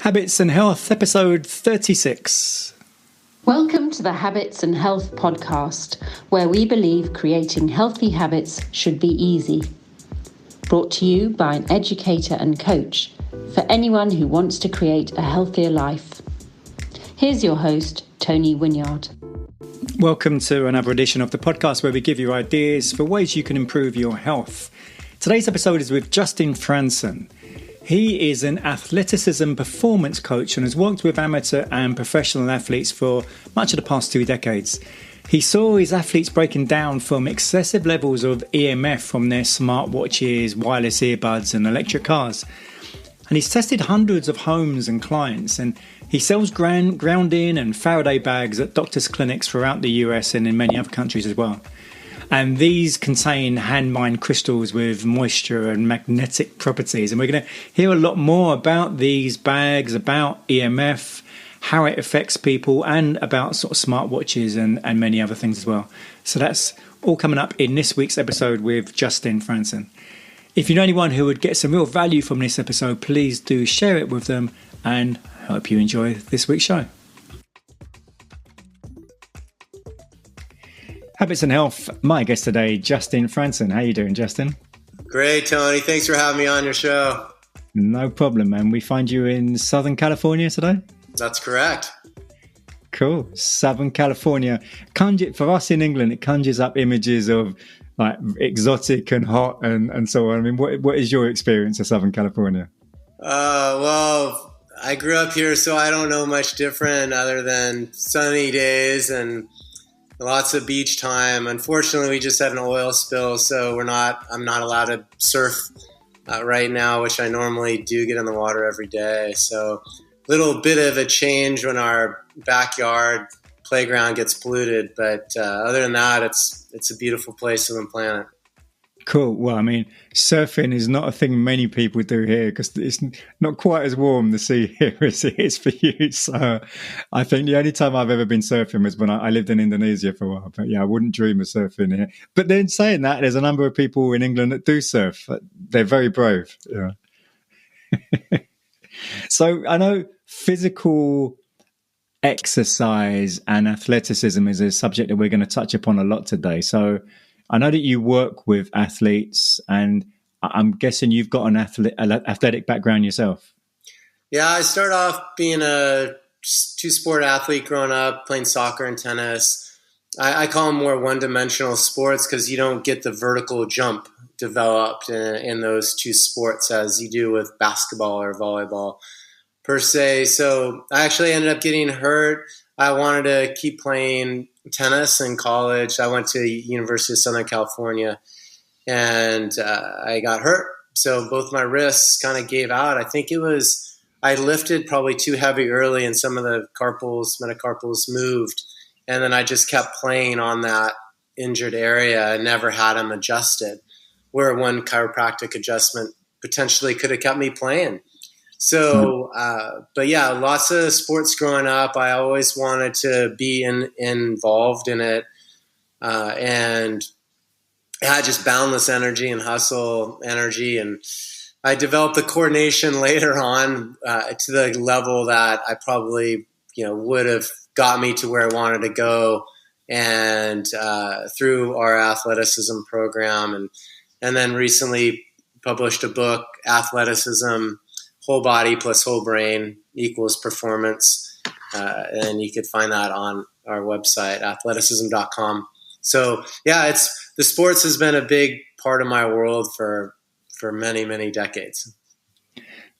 Habits and Health, episode 36. Welcome to the Habits and Health podcast, where we believe creating healthy habits should be easy. Brought to you by an educator and coach for anyone who wants to create a healthier life. Here's your host, Tony Wynyard. Welcome to another edition of the podcast where we give you ideas for ways you can improve your health. Today's episode is with Justin Frandson. He is an athleticism performance coach and has worked with amateur and professional athletes for much of the past 2 decades. He saw his athletes breaking down from excessive levels of EMF from their smartwatches, wireless earbuds and electric cars. And he's tested hundreds of homes and clients, and he sells grounding and Faraday bags at doctors' clinics throughout the US and in many other countries as well. And these contain hand-mined crystals with moisture and magnetic properties. And we're going to hear a lot more about these bags, about EMF, how it affects people, and about sort of smartwatches and many other things as well. So that's all coming up in this week's episode with Justin Frandson. If you know anyone who would get some real value from this episode, please do share it with them, and I hope you enjoy this week's show. Habits and Health, my guest today, Justin Frandson. How you doing, Justin? Great, Tony. Thanks for having me on your show. No problem, man. We find you in Southern California today? That's correct. Cool. Southern California. For us in England, it conjures up images of like exotic and hot and so on. I mean, what is your experience of Southern California? Well, I grew up here, so I don't know much different other than sunny days and lots of beach time. Unfortunately, we just had an oil spill, so I'm not allowed to surf right now, which I normally do get in the water every day. So little bit of a change when our backyard playground gets polluted. But other than that, it's a beautiful place on the planet. Cool. Well, I mean, surfing is not a thing many people do here because it's not quite as warm the sea here as it is for you. So I think the only time I've ever been surfing was when I lived in Indonesia for a while. But yeah, I wouldn't dream of surfing here. But then saying that, there's a number of people in England that do surf. They're very brave. Yeah. So I know physical exercise and athleticism is a subject that we're going to touch upon a lot today. So I know that you work with athletes, and I'm guessing you've got an athletic background yourself. Yeah, I started off being a two-sport athlete growing up, playing soccer and tennis. I call them more one-dimensional sports because you don't get the vertical jump developed in those two sports as you do with basketball or volleyball per se. So I actually ended up getting hurt. I wanted to keep playing tennis in college. I went to University of Southern California and I got hurt. So both my wrists kind of gave out. I think I lifted probably too heavy early and some of the metacarpals moved. And then I just kept playing on that injured area and never had them adjusted, where one chiropractic adjustment potentially could have kept me playing. So, but yeah, lots of sports growing up. I always wanted to be involved in it. And I had just boundless energy and hustle energy. And I developed the coordination later on to the level that I probably, would have got me to where I wanted to go. And through our athleticism program and then recently published a book, Athleticism Whole Body plus Whole Brain equals Performance. And you could find that on our website, athleticism.com. So yeah, the sports has been a big part of my world for many, many decades.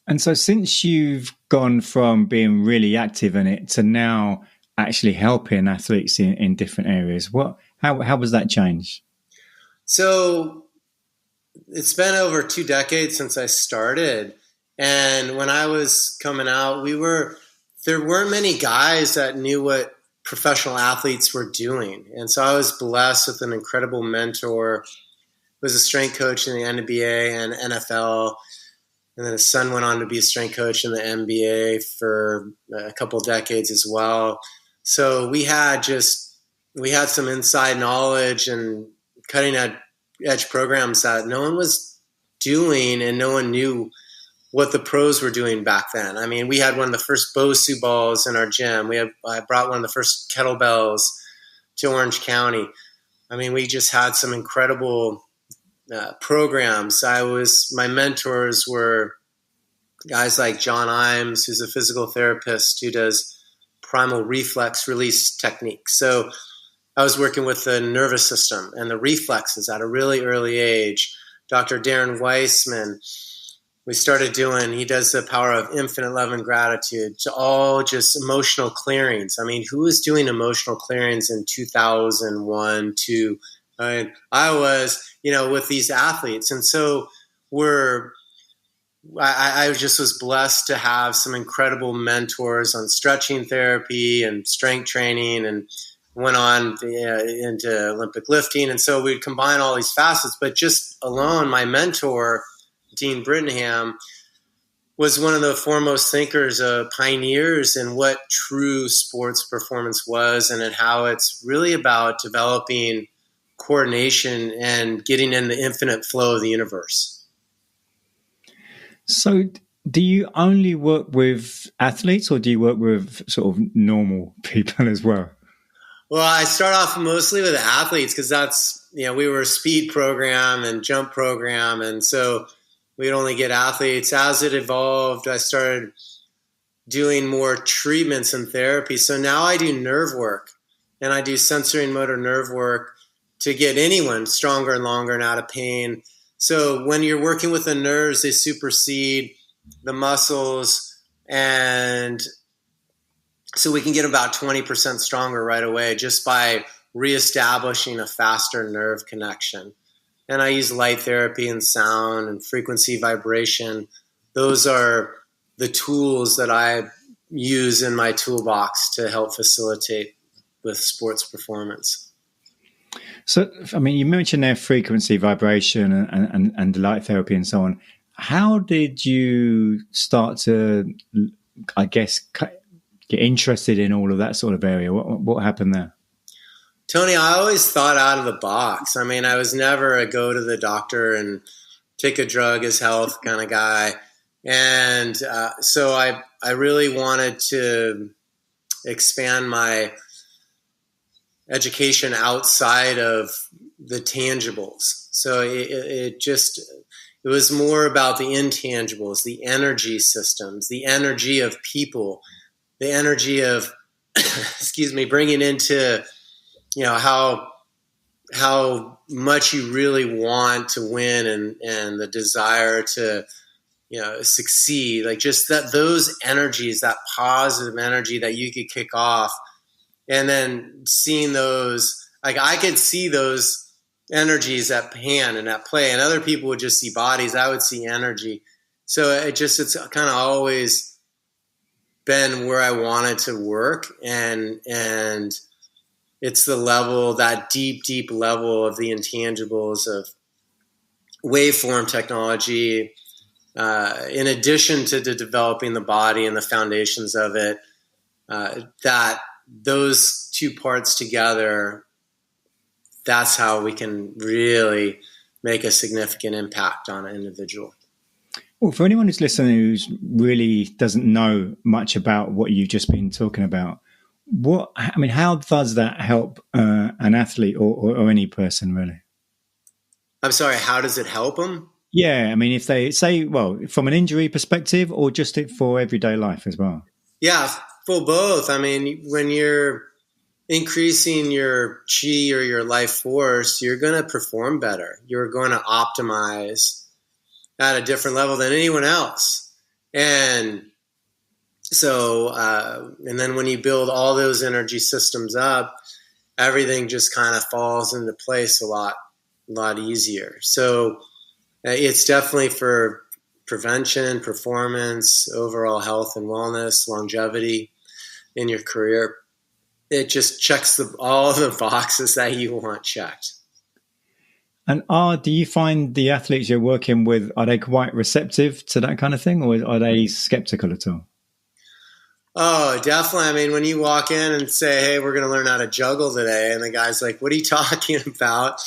And so since you've gone from being really active in it to now actually helping athletes in different areas, how was that change? So it's been over 2 decades since I started. And when I was coming out, there weren't many guys that knew what professional athletes were doing. And so I was blessed with an incredible mentor who was a strength coach in the NBA and NFL. And then his son went on to be a strength coach in the NBA for a couple of decades as well. So we had some inside knowledge and cutting edge programs that no one was doing and no one knew what the pros were doing back then. I mean, we had one of the first Bosu balls in our gym. I brought one of the first kettlebells to Orange County. I mean, we just had some incredible programs. My mentors were guys like John Imes, who's a physical therapist who does primal reflex release techniques. So I was working with the nervous system and the reflexes at a really early age. Dr. Darren Weissman, he does the power of infinite love and gratitude, to all just emotional clearings. I mean, who was doing emotional clearings in 2001, 2? I mean, I was, with these athletes. And so I just was blessed to have some incredible mentors on stretching therapy and strength training, and went on into Olympic lifting. And so we'd combine all these facets, but just alone, my mentor, Dean Brittenham, was one of the foremost thinkers, pioneers in what true sports performance was, and how it's really about developing coordination and getting in the infinite flow of the universe. So do you only work with athletes, or do you work with sort of normal people as well? Well, I start off mostly with athletes because that's, we were a speed program and jump program. And so we'd only get athletes. As it evolved, I started doing more treatments and therapy. So now I do nerve work, and I do sensory and motor nerve work to get anyone stronger and longer and out of pain. So when you're working with the nerves, they supersede the muscles, and so we can get about 20% stronger right away just by reestablishing a faster nerve connection. And I use light therapy and sound and frequency vibration. Those are the tools that I use in my toolbox to help facilitate with sports performance. So, I mean, you mentioned there frequency vibration and light therapy and so on. How did you start to, I guess, get interested in all of that sort of area? What happened there? Tony, I always thought out of the box. I mean, I was never a go to the doctor and take a drug as health kind of guy. And so I really wanted to expand my education outside of the tangibles. So it was more about the intangibles, the energy systems, the energy of people, the energy of, bringing into, how much you really want to win and the desire to, succeed. Like just those energies, that positive energy that you could kick off, and then seeing those, like I could see those energies at hand and at play, and other people would just see bodies. I would see energy. So it's kind of always been where I wanted to work, and it's the level, that deep level of the intangibles of waveform technology, in addition to developing the body and the foundations of it, that those two parts together, that's how we can really make a significant impact on an individual. Well, for anyone who's listening who's really doesn't know much about what you've just been talking about, how does that help an athlete or any person really? I'm sorry, how does it help them? Yeah, I mean, if they say, well, from an injury perspective or just for everyday life as well? Yeah, for both. I mean, when you're increasing your chi or your life force, you're going to perform better. You're going to optimize at a different level than anyone else. And so, and then when you build all those energy systems up, everything just kind of falls into place a lot easier. So it's definitely for prevention, performance, overall health and wellness, longevity in your career. It just checks all the boxes that you want checked. And do you find the athletes you're working with, are they quite receptive to that kind of thing, or are they skeptical at all? Oh, definitely. I mean, when you walk in and say, hey, we're going to learn how to juggle today, and the guy's like, what are you talking about?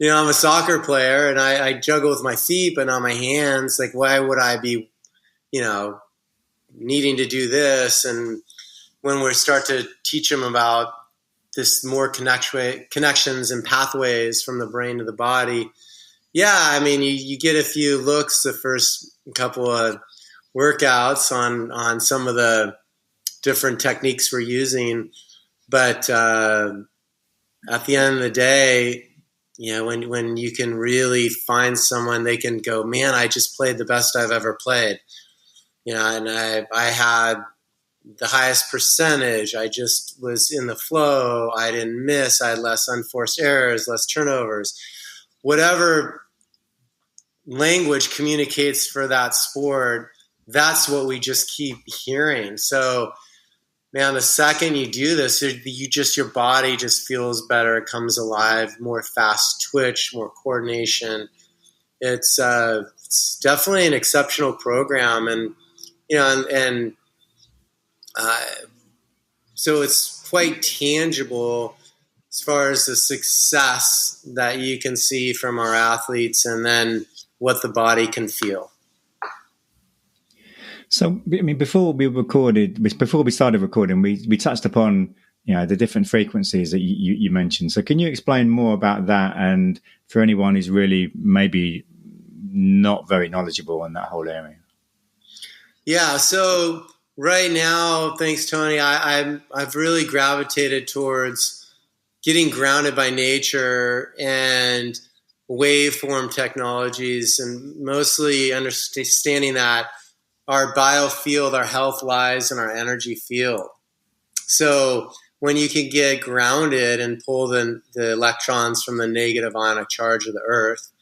I'm a soccer player and I juggle with my feet, but not my hands. Like, why would I be needing to do this. And when we start to teach them about this more connections and pathways from the brain to the body, you get a few looks the first couple of workouts on some of the different techniques we're using. But at the end of the day, when you can really find someone, they can go, man, I just played the best I've ever played. And I had the highest percentage. I just was in the flow. I didn't miss. I had less unforced errors, less turnovers. Whatever language communicates for that sport, that's what we just keep hearing. So, man, the second you do this, your body just feels better. It comes alive, more fast twitch, more coordination. It's definitely an exceptional program. And, so it's quite tangible as far as the success that you can see from our athletes and then what the body can feel. So, before we started recording, we touched upon, the different frequencies that you mentioned. So can you explain more about that? And for anyone who's really maybe not very knowledgeable in that whole area? Yeah. So right now, thanks, Tony, I've really gravitated towards getting grounded by nature and waveform technologies, and mostly understanding that our biofield, our health lies in our energy field. So when you can get grounded and pull the electrons from the negative ionic charge of the earth,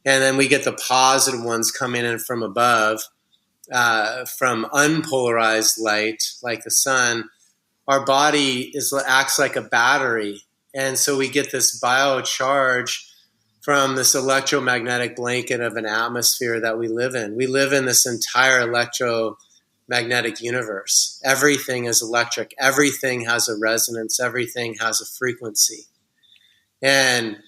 and then we get the positive ones coming in from above, from unpolarized light, like the sun, our body acts like a battery. And so we get this biocharge from this electromagnetic blanket of an atmosphere that we live in. We live in this entire electromagnetic universe. Everything is electric. Everything has a resonance. Everything has a frequency. And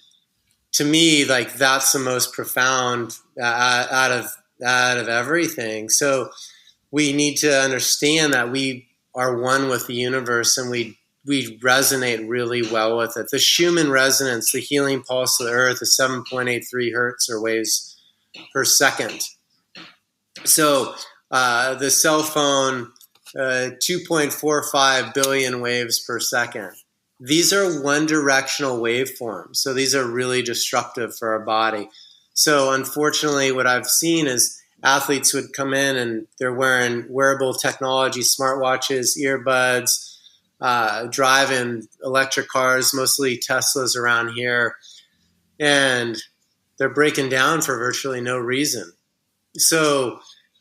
to me, that's the most profound out of everything. So we need to understand that we are one with the universe, and we resonate really well with it. The Schumann resonance, the healing pulse of the earth, is 7.83 hertz or waves per second. So the cell phone, 2.45 billion waves per second. These are one-directional waveforms. So these are really destructive for our body. So unfortunately, what I've seen is athletes would come in and they're wearing wearable technology, smartwatches, earbuds, driving electric cars, mostly Teslas around here, and they're breaking down for virtually no reason. So,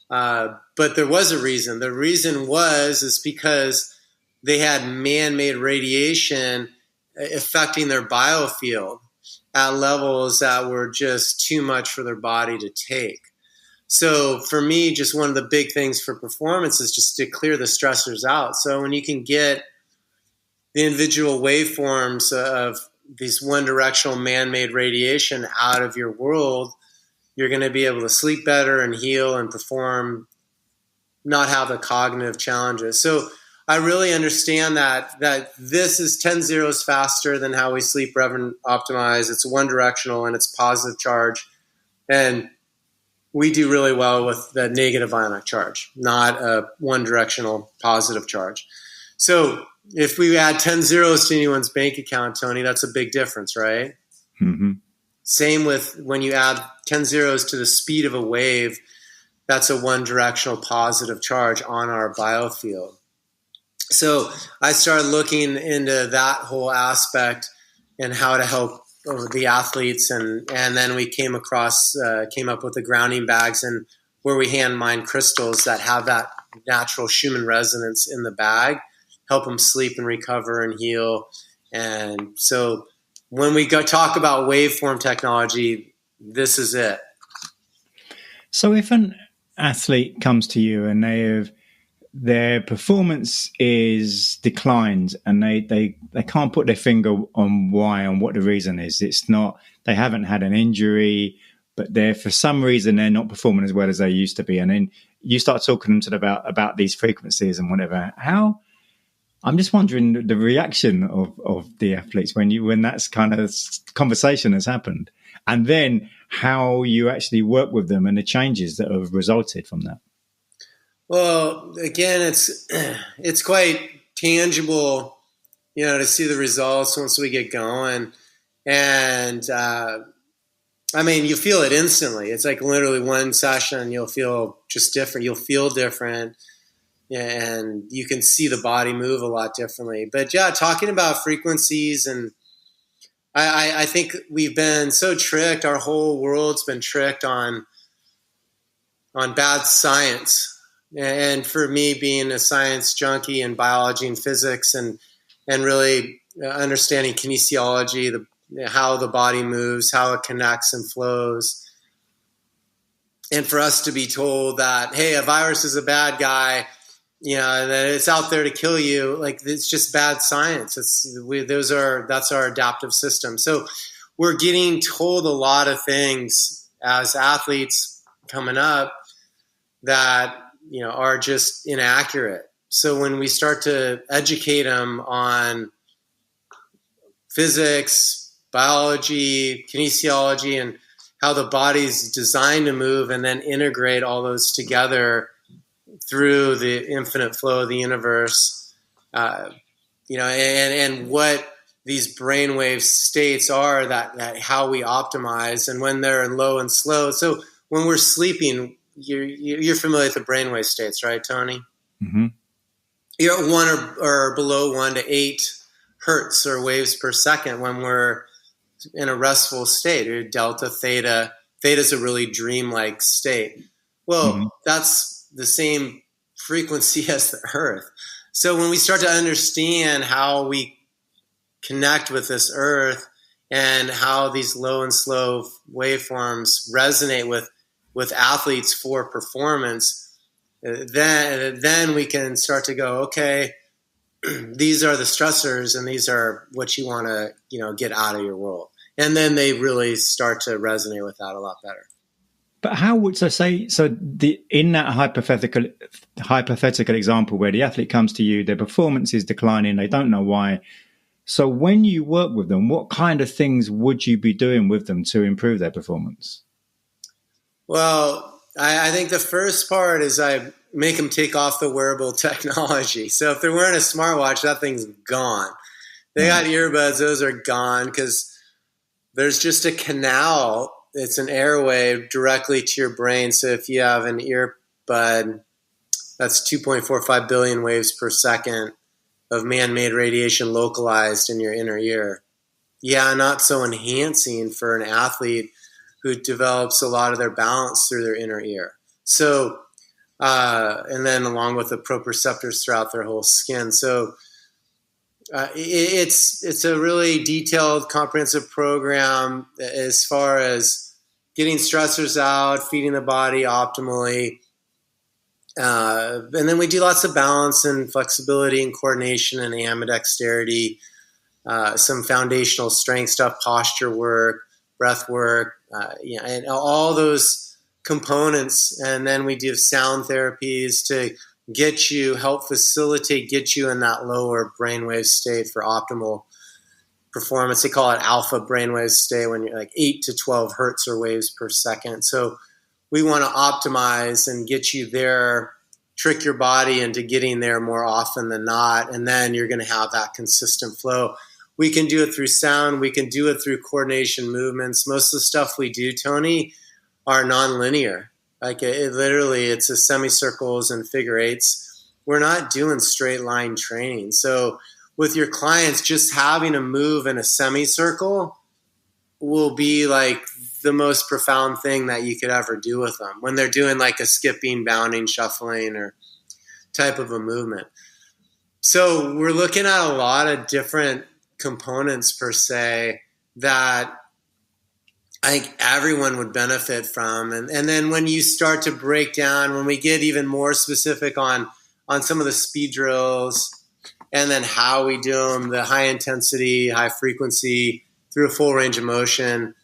but there was a reason. The reason is because they had man-made radiation affecting their biofield at levels that were just too much for their body to take. So for me, just one of the big things for performance is just to clear the stressors out. So when you can get the individual waveforms of these one-directional man-made radiation out of your world, you're going to be able to sleep better and heal and perform, not have the cognitive challenges. So I really understand that this is 10 zeros faster than how we sleep, rev, and optimize. It's one-directional and it's positive charge. And we do really well with the negative ionic charge, not a one-directional positive charge. So if we add 10 zeros to anyone's bank account, Tony, that's a big difference, right? Mm-hmm. Same with when you add 10 zeros to the speed of a wave, that's a one-directional positive charge on our biofield. So I started looking into that whole aspect and how to help the athletes, and then we came up with the grounding bags, and where we hand mine crystals that have that natural Schumann resonance in the bag, help them sleep and recover and heal. And so when we talk about waveform technology, this is it. So if an athlete comes to you and their performance is declined and they can't put their finger on why and what the reason is, it's not, they haven't had an injury, but for some reason they're not performing as well as they used to be. And then you start talking to them about these frequencies and whatever. I'm just wondering the reaction of the athletes when that's kind of conversation has happened, and then how you actually work with them and the changes that have resulted from that. Well, again, it's quite tangible, to see the results once we get going. And, you feel it instantly. It's like literally one session, you'll feel just different. You'll feel different, and you can see the body move a lot differently. But yeah, talking about frequencies, and I think we've been so tricked. Our whole world's been tricked on bad science. And for me, being a science junkie in biology and physics, and really understanding kinesiology, how the body moves, how it connects and flows, and for us to be told that, hey, a virus is a bad guy, that it's out there to kill you, like it's just bad science. That's our adaptive system. So we're getting told a lot of things as athletes coming up that are just inaccurate. So when we start to educate them on physics, biology, kinesiology, and how the body's designed to move, and then integrate all those together through the infinite flow of the universe, and what these brainwave states are, that how we optimize, and when they're in low and slow. So when we're sleeping, you're familiar with the brainwave states, right, Tony? Mm-hmm. You're at 1 or below 1 to 8 hertz or waves per second when we're in a restful state, or delta, theta. Theta is a really dreamlike state. Well, that's the same frequency as the Earth. So when we start to understand how we connect with this Earth, and how these low and slow waveforms resonate with athletes for performance, then we can start to go, okay, these are the stressors, and these are what you want to, get out of your world. And then they really start to resonate with that a lot better. But how would in that hypothetical example where the athlete comes to you, their performance is declining, they don't know why. So when you work with them, what kind of things would you be doing with them to improve their performance? Well, I think the first part is I make them take off the wearable technology. So if they're wearing a smartwatch, that thing's gone. They got earbuds, those are gone, because there's just a canal. It's an airwave directly to your brain. So if you have an earbud, that's 2.45 billion waves per second of man-made radiation localized in your inner ear. Yeah, not so enhancing for an athlete who develops a lot of their balance through their inner ear. So, and then along with the proprioceptors throughout their whole skin. So it's a really detailed, comprehensive program as far as getting stressors out, feeding the body optimally. And then we do lots of balance and flexibility and coordination and ambidexterity, some foundational strength stuff, posture work, breath work, and all those components. And then we do sound therapies to help facilitate, get you in that lower brainwave state for optimal performance. They call it alpha brainwave state, when you're like 8 to 12 hertz or waves per second. So we want to optimize and get you there, trick your body into getting there more often than not, and then you're going to have that consistent flow. We can do it through sound. We can do it through coordination movements. Most of the stuff we do, Tony, are nonlinear. Like it's a semicircles and figure eights. We're not doing straight line training. So with your clients, just having a move in a semicircle will be like the most profound thing that you could ever do with them when they're doing like a skipping, bounding, shuffling, or type of a movement. So we're looking at a lot of different components per se that I think everyone would benefit from. And then when you start to break down, when we get even more specific on some of the speed drills, and then how we do them, the high intensity, high frequency through a full range of motion,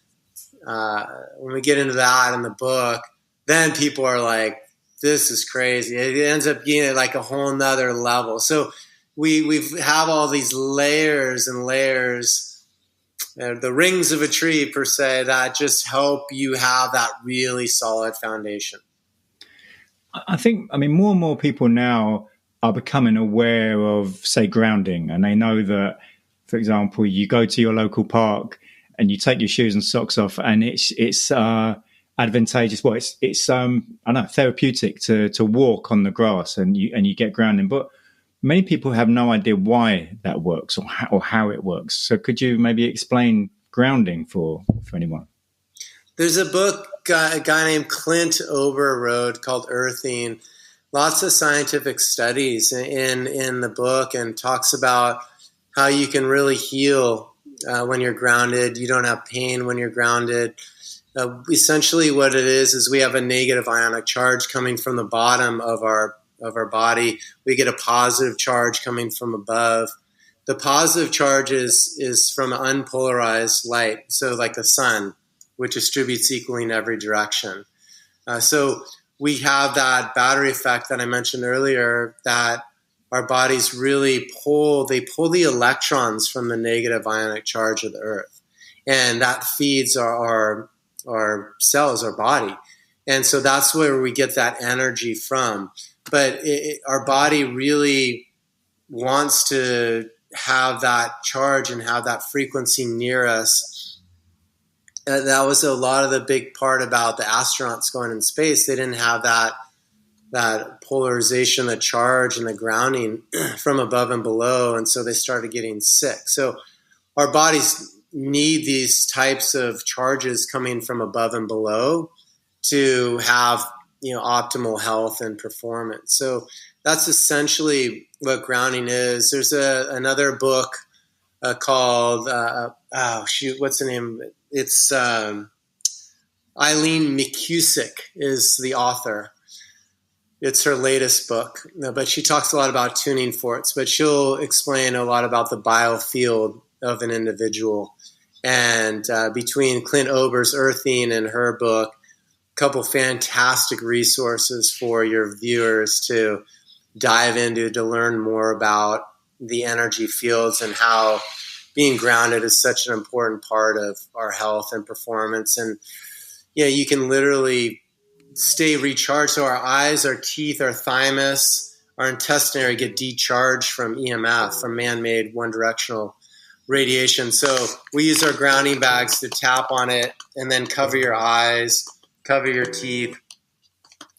when we get into that in the book, then people are like, this is crazy. It ends up being like a whole nother level. So we have all these layers and layers, the rings of a tree per se, that just help you have that really solid foundation. I think, more and more people now are becoming aware of, say, grounding, and they know that, for example, you go to your local park and you take your shoes and socks off, and it's advantageous. Well, it's therapeutic to walk on the grass, and you get grounding. But many people have no idea why that works or how it works. So could you maybe explain grounding for anyone? There's a book a guy named Clint Ober wrote called Earthing. Lots of scientific studies in the book, and talks about how you can really heal when you're grounded. You don't have pain when you're grounded. Essentially what it is we have a negative ionic charge coming from the bottom of our body. We get a positive charge coming from above. The positive charge is from unpolarized light, so like the sun, which distributes equally in every direction. So we have that battery effect that I mentioned earlier, that our bodies really pull the electrons from the negative ionic charge of the earth. And that feeds our cells, our body. And so that's where we get that energy from. But our body really wants to have that charge and have that frequency near us. That was a lot of the big part about the astronauts going in space. They didn't have that polarization, the charge and the grounding from above and below. And so they started getting sick. So our bodies need these types of charges coming from above and below to have, optimal health and performance. So that's essentially what grounding is. There's another book called, what's the name? It's Eileen McCusick is the author. It's her latest book, but she talks a lot about tuning forks, but she'll explain a lot about the biofield of an individual. And between Clint Ober's Earthing and her book, a couple fantastic resources for your viewers to dive into, to learn more about the energy fields and how being grounded is such an important part of our health and performance. And you can literally stay recharged. So our eyes, our teeth, our thymus, our intestinal area get decharged from EMF, from man-made one-directional radiation. So we use our grounding bags to tap on it and then cover your eyes, cover your teeth,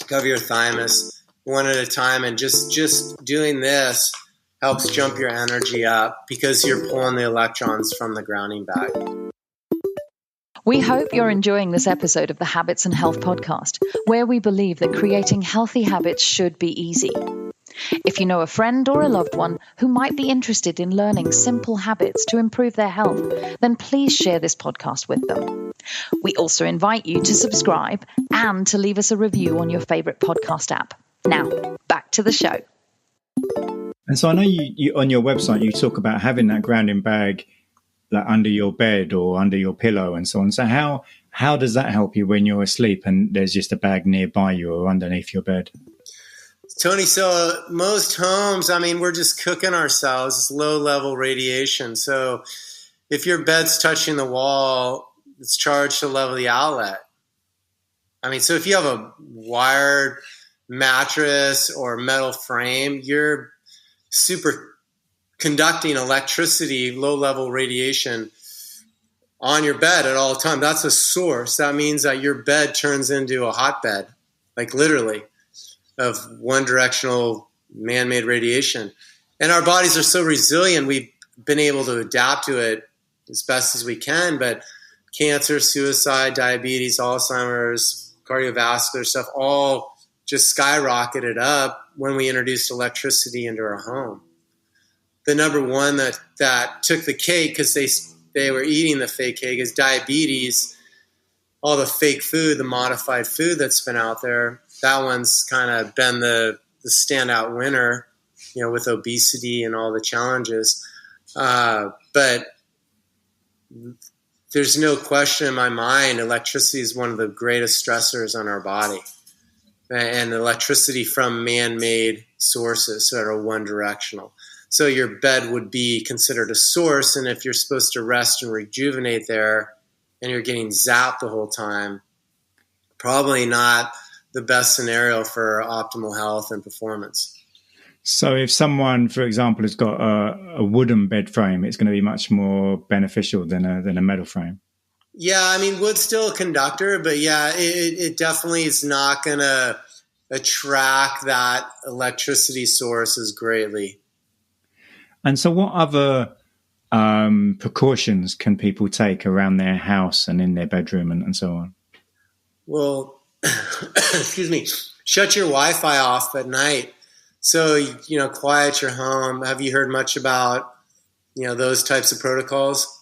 cover your thymus one at a time. And just doing this helps jump your energy up because you're pulling the electrons from the grounding bag. We hope you're enjoying this episode of the Habits and Health podcast, where we believe that creating healthy habits should be easy. If you know a friend or a loved one who might be interested in learning simple habits to improve their health, then please share this podcast with them. We also invite you to subscribe and to leave us a review on your favorite podcast app. Now, back to the show. And so I know you on your website, you talk about having that grounding bag like under your bed or under your pillow and so on. So how does that help you when you're asleep and there's just a bag nearby you or underneath your bed? Tony, so most homes, we're just cooking ourselves. It's low-level radiation. So if your bed's touching the wall, it's charged to the level of the outlet. So if you have a wired mattress or metal frame, you're super conducting electricity, low-level radiation on your bed at all times. That's a source. That means that your bed turns into a hotbed, like literally, of one-directional man-made radiation. And our bodies are so resilient, we've been able to adapt to it as best as we can, but cancer, suicide, diabetes, Alzheimer's, cardiovascular stuff, all just skyrocketed up when we introduced electricity into our home. The number one that took the cake because they were eating the fake cake is diabetes. All the fake food, the modified food that's been out there, that one's kind of been the standout winner, with obesity and all the challenges. But there's no question in my mind, electricity is one of the greatest stressors on our body. And electricity from man-made sources that are one-directional. So your bed would be considered a source, and if you're supposed to rest and rejuvenate there and you're getting zapped the whole time, probably not the best scenario for optimal health and performance. So if someone, for example, has got a wooden bed frame, it's going to be much more beneficial than a metal frame. Yeah, I mean, wood's still a conductor, but yeah, it definitely is not going to attract that electricity source as greatly. And so what other precautions can people take around their house and in their bedroom and so on? Well, excuse me, shut your Wi-Fi off at night. So, quiet your home. Have you heard much about, those types of protocols?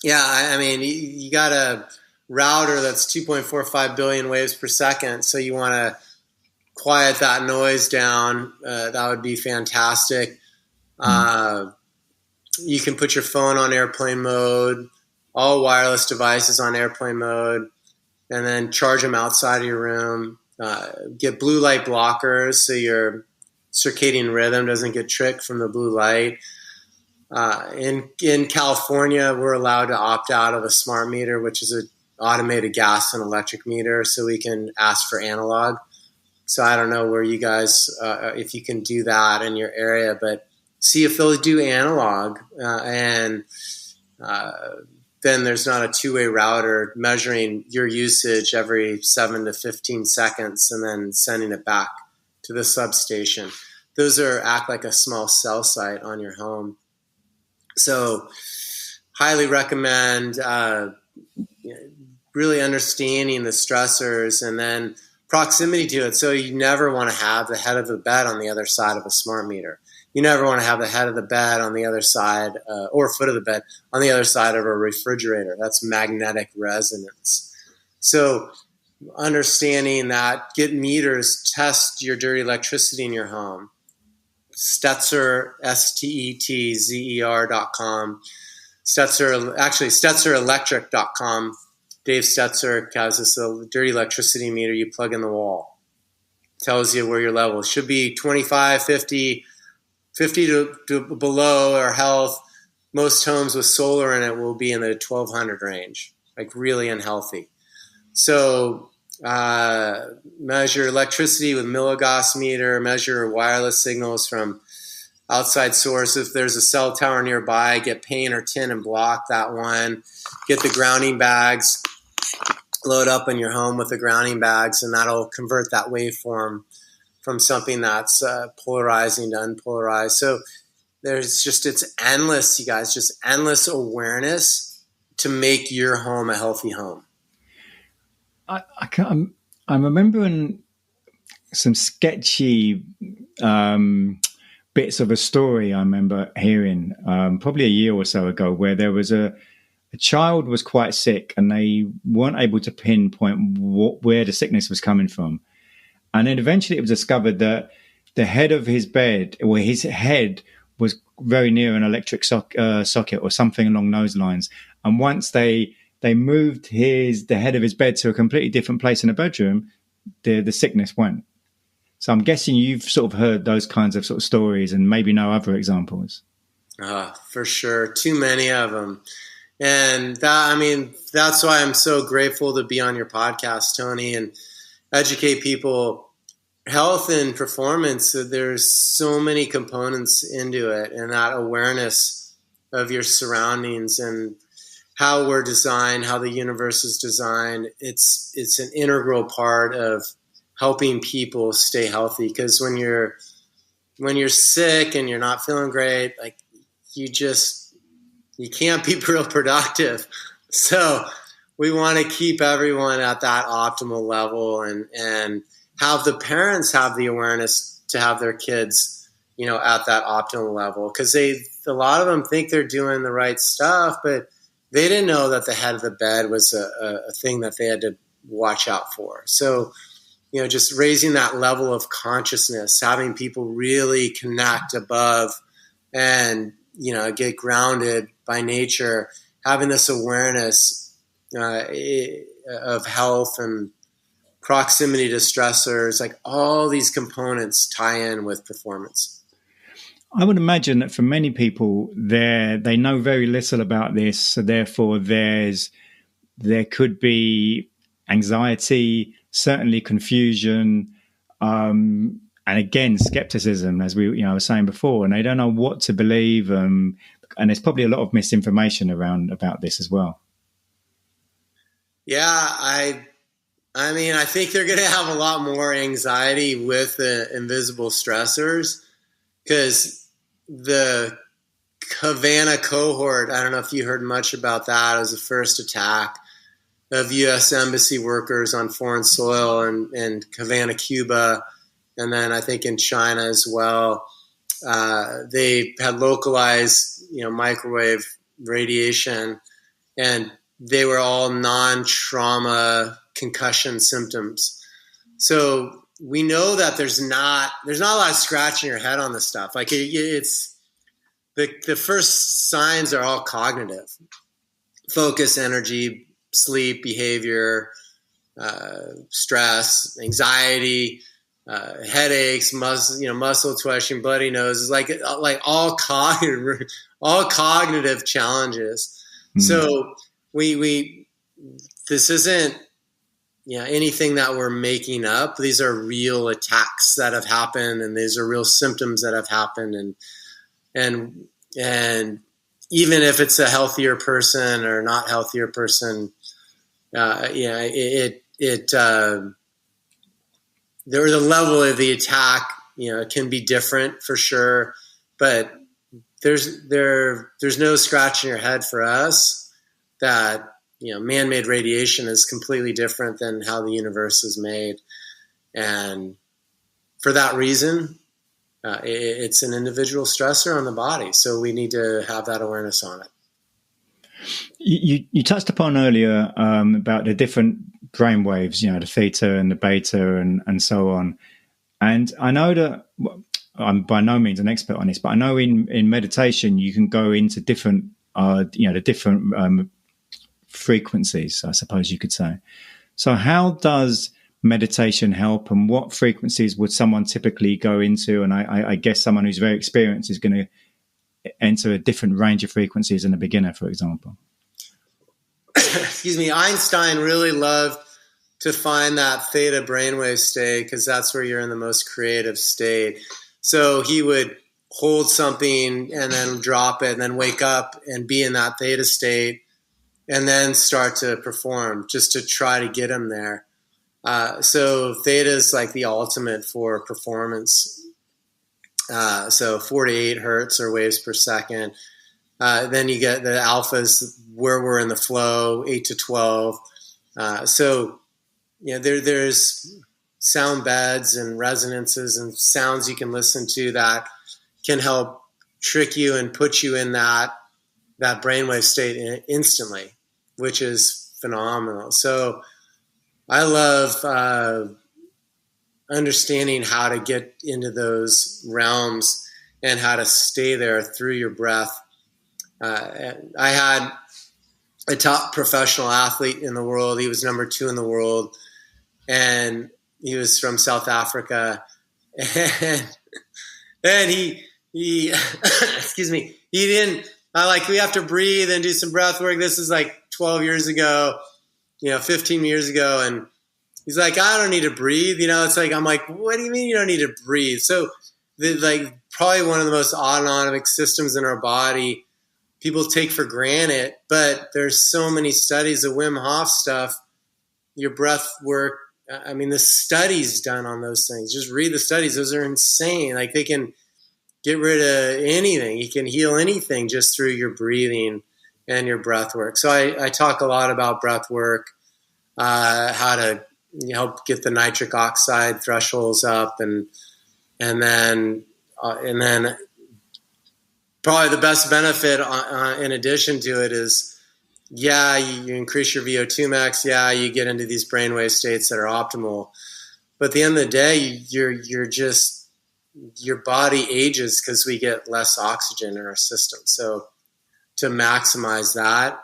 Yeah, I mean, you got a router that's 2.45 billion waves per second. So you want to quiet that noise down. That would be fantastic. You can put your phone on airplane mode, all wireless devices on airplane mode, and then charge them outside of your room. Get blue light blockers so your circadian rhythm doesn't get tricked from the blue light. In California, we're allowed to opt out of a smart meter, which is an automated gas and electric meter, so we can ask for analog. So I don't know where you guys, if you can do that in your area, but see if they'll do analog. And then there's not a two-way router measuring your usage every 7 to 15 seconds and then sending it back to the substation. Those act like a small cell site on your home. So highly recommend really understanding the stressors and then proximity to it. So you never want to have the head of the bed on the other side of a smart meter. You never want to have the head of the bed on the other side or foot of the bed on the other side of a refrigerator. That's magnetic resonance. So understanding that, get meters, test your dirty electricity in your home. Stetzer, STETZER.com. StetzerElectric.com. Dave Stetzer has this dirty electricity meter you plug in the wall. Tells you where your level is. Should be 25, 50 to below or health. Most homes with solar in it will be in the 1200 range, like really unhealthy. So measure electricity with milligauss meter, measure wireless signals from outside source. If there's a cell tower nearby, get paint or tin and block that one. Get the grounding bags, load up in your home with the grounding bags, and that'll convert that waveform from something that's polarizing to unpolarized. So it's endless, you guys, just endless awareness to make your home a healthy home. I'm remembering some sketchy bits of a story I remember hearing probably a year or so ago, where there was a child was quite sick and they weren't able to pinpoint where the sickness was coming from. And then eventually it was discovered that the head of his bed, or his head, was very near an electric socket or something along those lines. And once they moved the head of his bed to a completely different place in the bedroom, the sickness went. So I'm guessing you've sort of heard those kinds of sort of stories and maybe know other examples. For sure. Too many of them. And that's why I'm so grateful to be on your podcast, Tony, and educate people. Health and performance, there's so many components into it, and that awareness of your surroundings and how we're designed, how the universe is designed. It's an integral part of helping people stay healthy. Because when you're sick and you're not feeling great, like you can't be real productive. So we want to keep everyone at that optimal level and have the parents have the awareness to have their kids, at that optimal level. Because a lot of them think they're doing the right stuff, but they didn't know that the head of the bed was a thing that they had to watch out for. So, just raising that level of consciousness, having people really connect above and, get grounded by nature, having this awareness of health and proximity to stressors, like all these components tie in with performance. I would imagine that for many people, they know very little about this, so therefore there could be anxiety, certainly confusion, and again skepticism, as we I was saying before, and they don't know what to believe, and there's probably a lot of misinformation about this as well. Yeah, I mean, I think they're going to have a lot more anxiety with the invisible stressors, because the Havana cohort, I don't know if you heard much about that, as the first attack of U.S. embassy workers on foreign soil in Havana, Cuba, and then I think in China as well. They had localized, microwave radiation, and they were all non-trauma concussion symptoms. So we know that there's not a lot of scratching your head on this stuff. Like it's the first signs are all cognitive: focus, energy, sleep, behavior, stress, anxiety, headaches, muscle twitching, bloody noses, like all cognitive challenges. Mm-hmm. So this isn't anything that we're making up. These are real attacks that have happened, and these are real symptoms that have happened, and even if it's a healthier person or not healthier person, the level of the attack, it can be different for sure, but there's no scratching your head for us that, man-made radiation is completely different than how the universe is made. And for that reason, it's an individual stressor on the body. So we need to have that awareness on it. You touched upon earlier about the different brain waves, the theta and the beta and so on. And I know that I'm by no means an expert on this, but I know in meditation you can go into different, the different frequencies, I suppose you could say. So how does meditation help, and what frequencies would someone typically go into? And I guess someone who's very experienced is going to enter a different range of frequencies than a beginner, for example. Excuse me. Einstein really loved to find that theta brainwave state, because that's where you're in the most creative state. So he would hold something and then drop it and then wake up and be in that theta state and then start to perform, just to try to get him there. So theta is like the ultimate for performance. So 4 to 8 hertz or waves per second. Then you get the alphas where we're in the flow, 8 to 12. So there's sound beds and resonances and sounds you can listen to that can help trick you and put you in that brainwave state instantly, which is phenomenal. So I love understanding how to get into those realms and how to stay there through your breath. I had a top professional athlete in the world. He was number 2 in the world, and he was from South Africa. And he excuse me, he didn't, we have to breathe and do some breath work. This is like 12 years ago, 15 years ago. And he's like, I don't need to breathe. It's like, I'm like, what do you mean you don't need to breathe? So probably one of the most autonomic systems in our body people take for granted, but there's so many studies of Wim Hof stuff, your breath work. I mean, the studies done on those things, just read the studies. Those are insane. Like, they can get rid of anything. You can heal anything just through your breathing and your breath work. So I talk a lot about breath work, how to help get the nitric oxide thresholds up, and then probably the best benefit in addition to it is, you increase your VO2 max. You get into these brainwave states that are optimal. But at the end of the day, your body ages because we get less oxygen in our system. So to maximize that,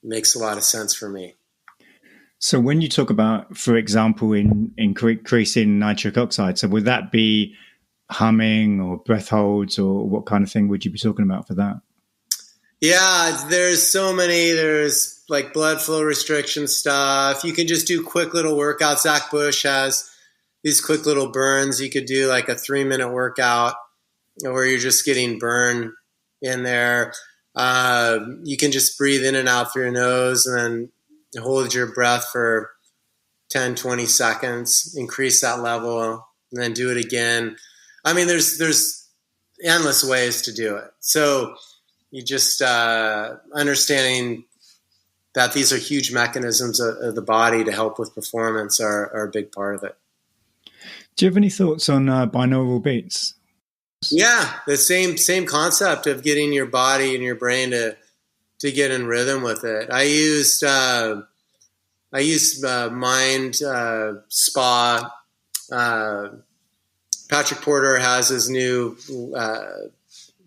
makes a lot of sense for me. So when you talk about, for example, in increasing nitric oxide, so would that be humming or breath holds, or what kind of thing would you be talking about for that? Yeah, there's so many. There's like blood flow restriction stuff. You can just do quick little workouts. Zach Bush has these quick little burns. You could do like a 3-minute workout where you're just getting burn in there. You can just breathe in and out through your nose and then hold your breath for 10, 20 seconds, increase that level, and then do it again. I mean, there's endless ways to do it. So you just understanding that these are huge mechanisms of the body to help with performance are a big part of it. Do you have any thoughts on binaural beats? Yeah, the same concept of getting your body and your brain to get in rhythm with it. I used Mind Spa. Patrick Porter has his new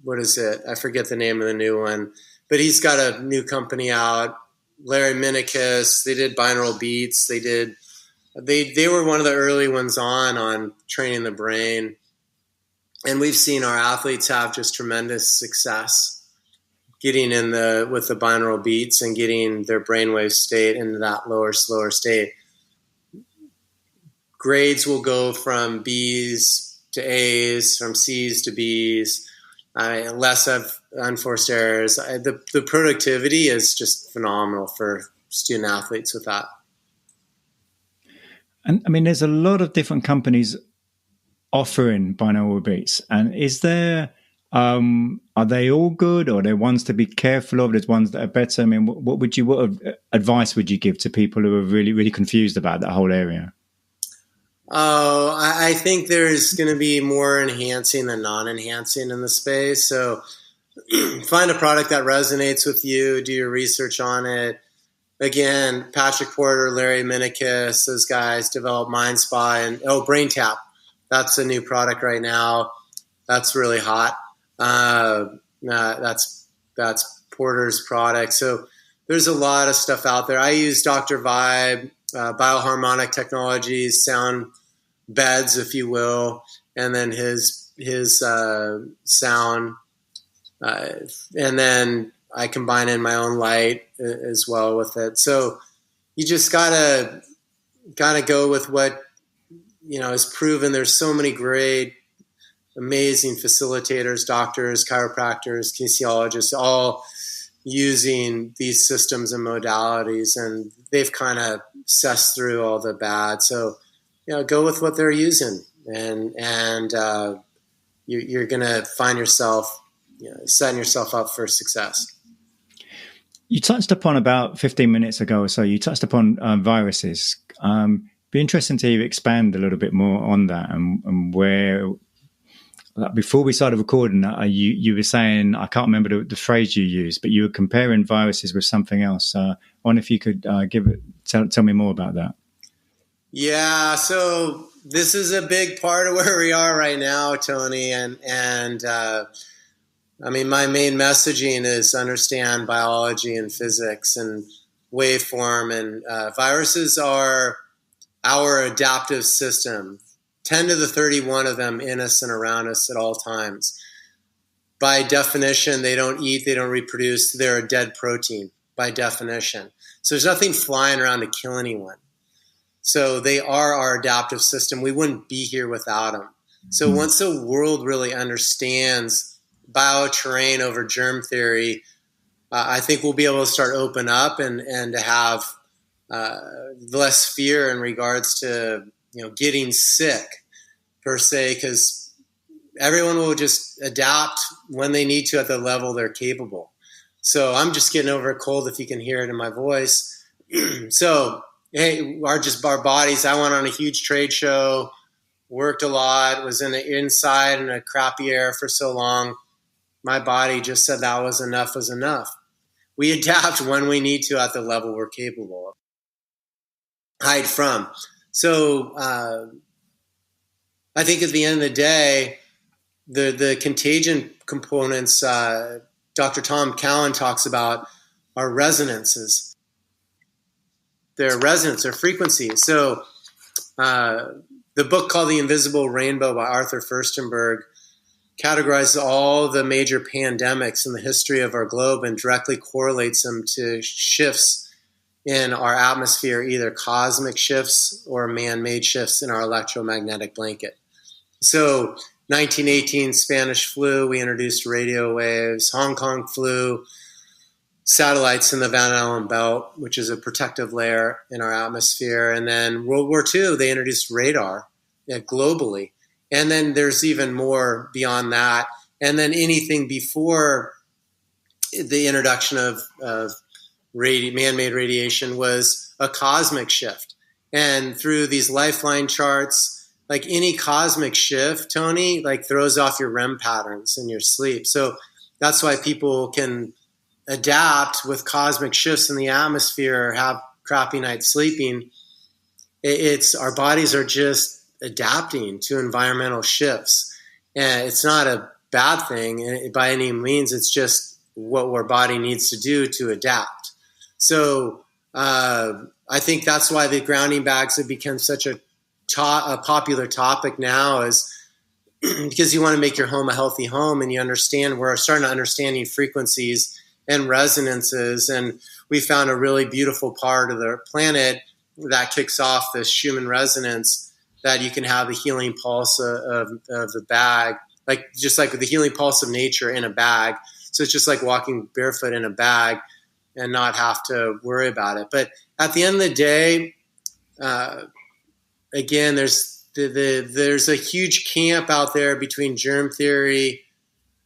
what is it? I forget the name of the new one, but he's got a new company out. Larry Minikis, they did binaural beats. They were one of the early ones on training the brain. And we've seen our athletes have just tremendous success getting with the binaural beats and getting their brainwave state into that lower, slower state. Grades will go from B's to A's, from C's to B's. Less of unforced errors. The productivity is just phenomenal for student athletes with that. And I mean, there's a lot of different companies offering binaural beats. And is there, are they all good, or are there ones to be careful of? There's ones that are better. I mean, what advice would you give to people who are really, really confused about that whole area? Oh, I think there's going to be more enhancing than non-enhancing in the space. So find a product that resonates with you, do your research on it. Again, Patrick Porter, Larry Minikis, those guys develop Mind Spa and Brain Tap. That's a new product right now. That's really hot. That's Porter's product. So there's a lot of stuff out there. I use Dr. Vibe, bioharmonic technologies, sound beds, if you will, and then his sound, and then I combine in my own light as well with it. So you just gotta go with what is proven. There's so many great, amazing facilitators, doctors, chiropractors, kinesiologists, all using these systems and modalities, and they've kind of sussed through all the bad. So, go with what they're using, and you're going to find yourself setting yourself up for success. You touched upon about 15 minutes ago or so, you touched upon viruses. Be interesting to expand a little bit more on that, and where, before we started recording, you were saying, I can't remember the phrase you used, but you were comparing viruses with something else. I wonder if you could tell me more about that. Yeah, so this is a big part of where we are right now, Tony, and I mean, my main messaging is understand biology and physics and waveform, and viruses are our adaptive system. 10 to the 31 of them in us and around us at all times. By definition, they don't eat, they don't reproduce, they're a dead protein by definition. So there's nothing flying around to kill anyone. So they are our adaptive system. We wouldn't be here without them. So once the world really understands bioterrain over germ theory, I think we'll be able to start open up and to have less fear in regards to getting sick per se, because everyone will just adapt when they need to at the level they're capable. So I'm just getting over a cold, if you can hear it in my voice. So hey, our bodies. I went on a huge trade show, worked a lot, was inside in a crappy air for so long. My body just said that was enough. We adapt when we need to at the level we're capable of. Hide from. So I think at the end of the day, the contagion components, Dr. Tom Cowan talks about are resonances. They're resonance, they're frequencies. So the book called The Invisible Rainbow by Arthur Furstenberg categorizes all the major pandemics in the history of our globe and directly correlates them to shifts in our atmosphere, either cosmic shifts or man-made shifts in our electromagnetic blanket. So 1918 Spanish flu, we introduced radio waves. Hong Kong flu, satellites in the Van Allen belt, which is a protective layer in our atmosphere. And then World War II, they introduced radar globally. And then there's even more beyond that. And then anything before the introduction of man-made radiation was a cosmic shift. And through these lifeline charts, like any cosmic shift, Tony, like throws off your REM patterns in your sleep. So that's why people can adapt with cosmic shifts in the atmosphere, have crappy nights sleeping. It's our bodies are just adapting to environmental shifts. And it's not a bad thing by any means. It's just what our body needs to do to adapt. So I think that's why the grounding bags have become such a popular topic now, is because you want to make your home a healthy home, and we're starting to understand frequencies and resonances. And we found a really beautiful part of the planet that kicks off this human resonance, that you can have the healing pulse of the bag, just like the healing pulse of nature in a bag. So it's just like walking barefoot in a bag and not have to worry about it. But at the end of the day, again, there's a huge camp out there between germ theory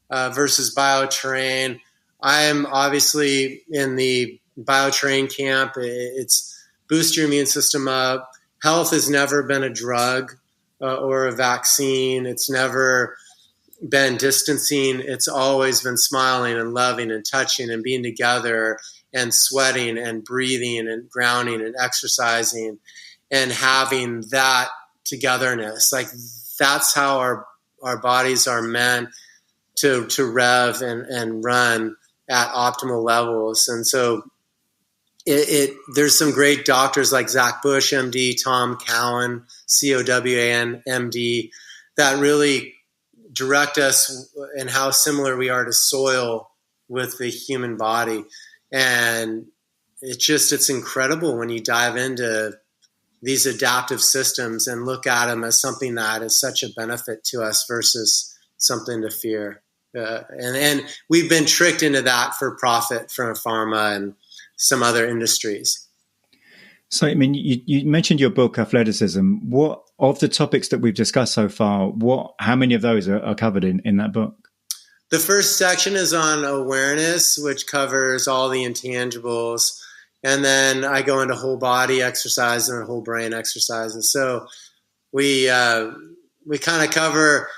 versus bioterrain. I am obviously in the bioterrain camp. It's boost your immune system up. Health has never been a drug or a vaccine. It's never been distancing. It's always been smiling and loving and touching and being together and sweating and breathing and grounding and exercising and having that togetherness. Like that's how our bodies are meant to rev and run at optimal levels. And so there's some great doctors like Zach Bush, MD, Tom Cowan, COWAN, MD, that really direct us in how similar we are to soil with the human body. And it's incredible when you dive into these adaptive systems and look at them as something that is such a benefit to us versus something to fear. And we've been tricked into that for profit from pharma and some other industries. So, I mean, you mentioned your book, Athleticism. What of the topics that we've discussed so far, how many of those are covered in that book? The first section is on awareness, which covers all the intangibles. And then I go into whole body exercise and whole brain exercises. So we kind of cover,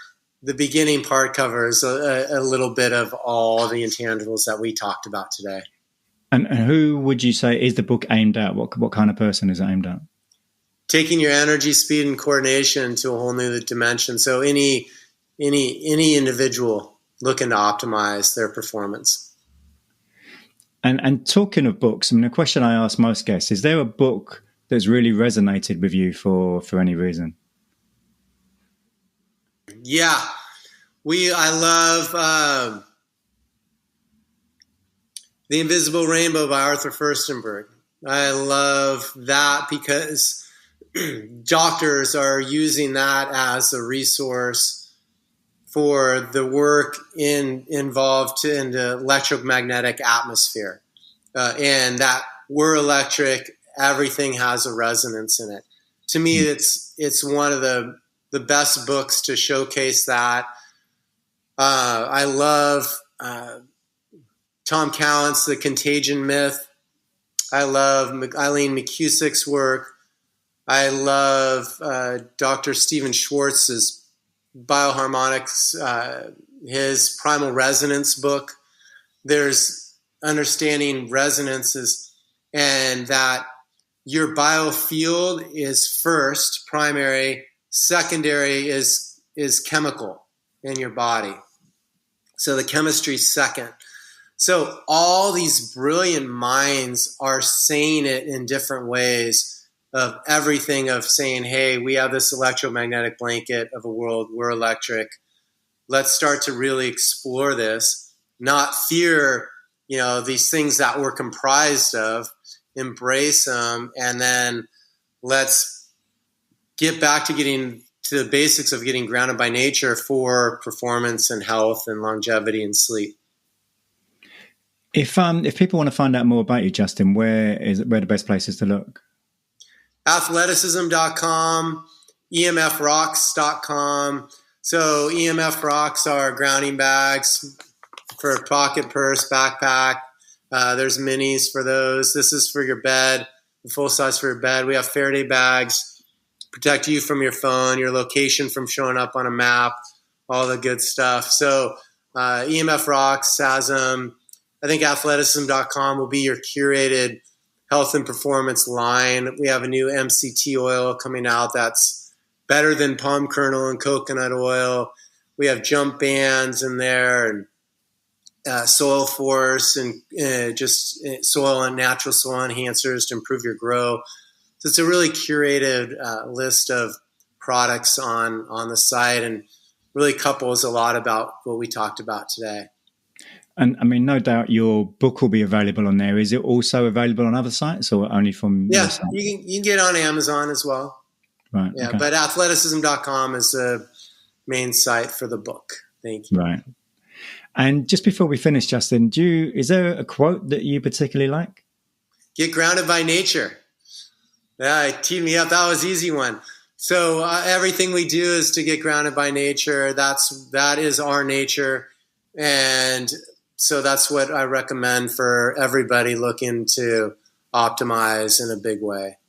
the beginning part covers a little bit of all the intangibles that we talked about today. And who would you say is the book aimed at? What kind of person is it aimed at? Taking your energy, speed, and coordination to a whole new dimension. So any individual looking to optimize their performance. And talking of books, I mean, a question I ask most guests, is there a book that's really resonated with you for any reason? Yeah. I love The Invisible Rainbow by Arthur Furstenberg. I love that because doctors are using that as a resource for the work involved in the electromagnetic atmosphere. And that we're electric, everything has a resonance in it. To me, it's one of the best books to showcase that. I love Tom Cowan's The Contagion Myth. I love Eileen McCusick's work. I love Dr. Stephen Schwartz's bioharmonics, his primal resonance book. There's understanding resonances, and that your biofield is first, primary, secondary is chemical in your body. So the chemistry second. So all these brilliant minds are saying it in different ways, of everything of saying, hey, we have this electromagnetic blanket of a world, we're electric. Let's start to really explore this, not fear, these things that we're comprised of, embrace them, and then let's get back to getting to the basics of getting grounded by nature for performance and health and longevity and sleep. If people want to find out more about you, Justin, where the best places to look? Athleticism.com, EMFrocks.com. So EMF rocks are grounding bags for pocket, purse, backpack. There's minis for those. This is for your bed, full size for your bed. We have Faraday bags, protect you from your phone, your location from showing up on a map, all the good stuff. So EMF rocks has them. I think athleticism.com will be your curated health and performance line. We have a new MCT oil coming out that's better than palm kernel and coconut oil. We have jump bands in there, and soil force, and just soil and natural soil enhancers to improve your grow. So it's a really curated list of products on the site, and really couples a lot about what we talked about today. And I mean, no doubt your book will be available on there. Is it also available on other sites, or only from your site? You can get it on Amazon as well. Right. Yeah, okay. But athleticism.com is the main site for the book. Thank you. Right. And just before we finish, Justin, is there a quote that you particularly like? Get grounded by nature. Yeah, it teed me up. That was an easy one. So everything we do is to get grounded by nature. That is our nature. And so that's what I recommend for everybody looking to optimize in a big way.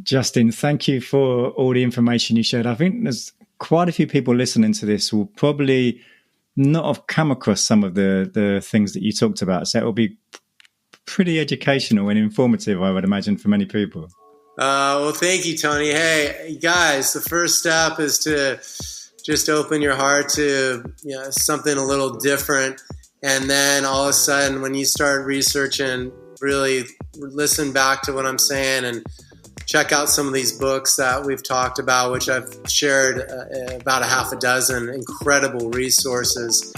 Justin, thank you for all the information you shared. I think there's quite a few people listening to this who will probably not have come across some of the things that you talked about. So it will be pretty educational and informative, I would imagine, for many people. Well, thank you, Tony. Hey, guys, the first step is to just open your heart to something a little different. And then all of a sudden, when you start researching, really listen back to what I'm saying and check out some of these books that we've talked about, which I've shared about a half a dozen incredible resources.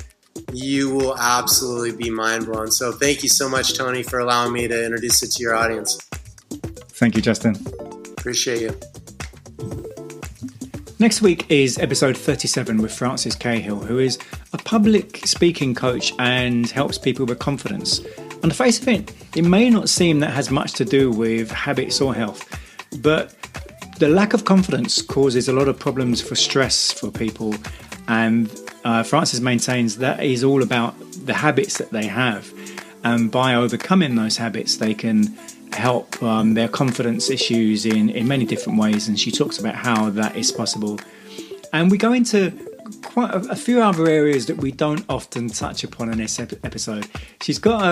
You will absolutely be mind blown. So thank you so much, Tony, for allowing me to introduce it to your audience. Thank you, Justin. Appreciate you. Next week is episode 37 with Francis Cahill, who is a public speaking coach and helps people with confidence. On the face of it, it may not seem that has much to do with habits or health, but the lack of confidence causes a lot of problems for stress for people. And Francis maintains that is all about the habits that they have. And by overcoming those habits, they can help their confidence issues in many different ways, and she talks about how that is possible. And we go into quite a few other areas that we don't often touch upon in this episode. She's got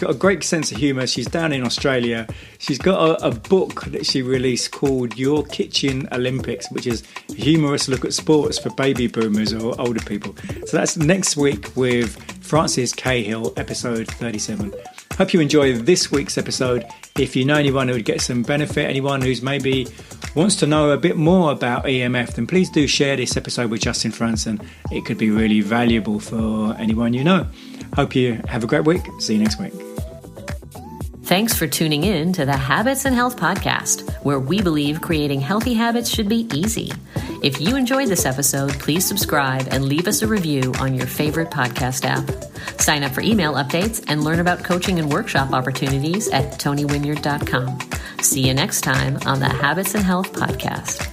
a great sense of humour. She's down in Australia. She's got a book that she released called Your Kitchen Olympics, which is a humorous look at sports for baby boomers or older people. So that's next week with Francis Cahill, episode 37. Hope you enjoy this week's episode. If you know anyone who would get some benefit, anyone who's maybe wants to know a bit more about EMF, then please do share this episode with Justin Frandson. It could be really valuable for anyone you know. Hope you have a great week. See you next week. Thanks for tuning in to the Habits and Health Podcast, where we believe creating healthy habits should be easy. If you enjoyed this episode, please subscribe and leave us a review on your favorite podcast app. Sign up for email updates and learn about coaching and workshop opportunities at tonywinyard.com. See you next time on the Habits and Health Podcast.